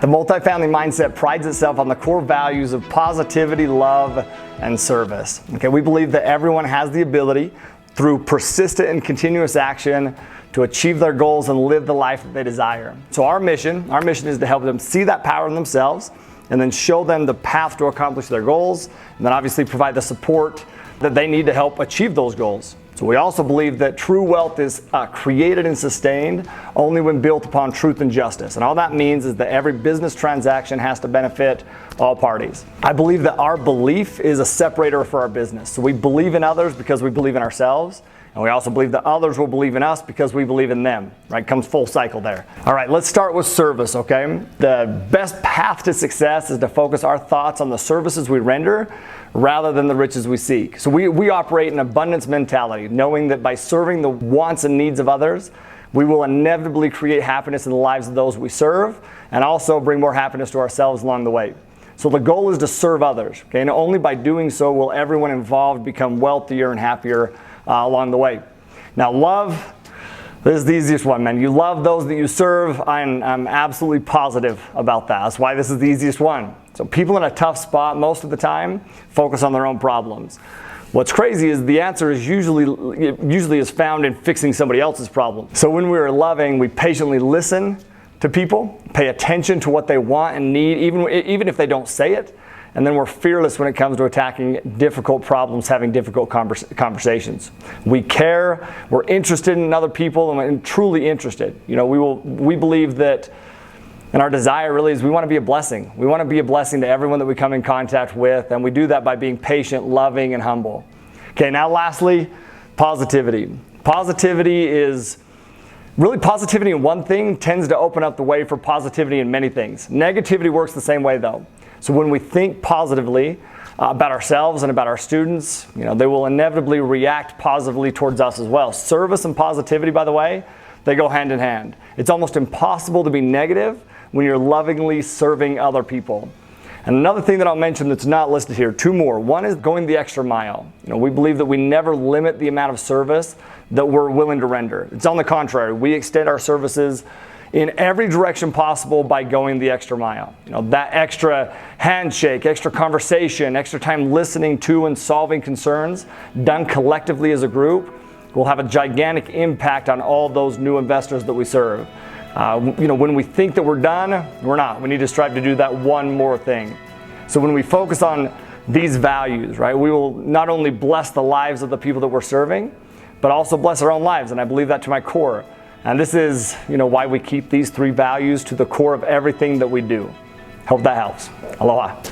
The multifamily mindset prides itself on the core values of positivity, love, and service. Okay, we believe that everyone has the ability, through persistent and continuous action, to achieve their goals and live the life that they desire. So our mission is to help them see that power in themselves and then show them the path to accomplish their goals, and then obviously provide the support that they need to help achieve those goals. So we also believe that true wealth is created and sustained only when built upon truth and justice. And all that means is that every business transaction has to benefit all parties. I believe that our belief is a separator for our business. So we believe in others because we believe in ourselves. And we also believe that others will believe in us because we believe in them, right? Comes full cycle there. All right, let's start with service, okay? The best path to success is to focus our thoughts on the services we render rather than the riches we seek. So we operate an abundance mentality, knowing that by serving the wants and needs of others, we will inevitably create happiness in the lives of those we serve and also bring more happiness to ourselves along the way. So the goal is to serve others, okay? And only by doing so will everyone involved become wealthier and happier along the way. Now, love, this is the easiest one, man. You love those that you serve. I'm absolutely positive about that. That's why this is the easiest one. So people in a tough spot most of the time focus on their own problems. What's crazy is the answer is usually is found in fixing somebody else's problem. So when we are loving, we patiently listen to people, pay attention to what they want and need, even if they don't say it. And then we're fearless when it comes to attacking difficult problems, having difficult conversations. We care, we're interested in other people, and truly interested. You know, we believe that, and our desire really is we want to be a blessing. We want to be a blessing to everyone that we come in contact with, and we do that by being patient, loving, and humble. Okay, now lastly, positivity. Positivity in one thing tends to open up the way for positivity in many things. Negativity works the same way though. So when we think positively about ourselves and about our students, you know, they will inevitably react positively towards us as well. Service and positivity, by the way, they go hand in hand. It's almost impossible to be negative when you're lovingly serving other people. And another thing that I'll mention that's not listed here, two more. One is going the extra mile. You know, we believe that we never limit the amount of service that we're willing to render. It's on the contrary. We extend our services in every direction possible by going the extra mile. You know, that extra handshake, extra conversation, extra time listening to and solving concerns done collectively as a group will have a gigantic impact on all those new investors that we serve. You know, when we think that we're done, we're not. We need to strive to do that one more thing. So when we focus on these values, right, we will not only bless the lives of the people that we're serving, but also bless our own lives. And I believe that to my core. And this is, you know, why we keep these three values to the core of everything that we do. Hope that helps. Aloha.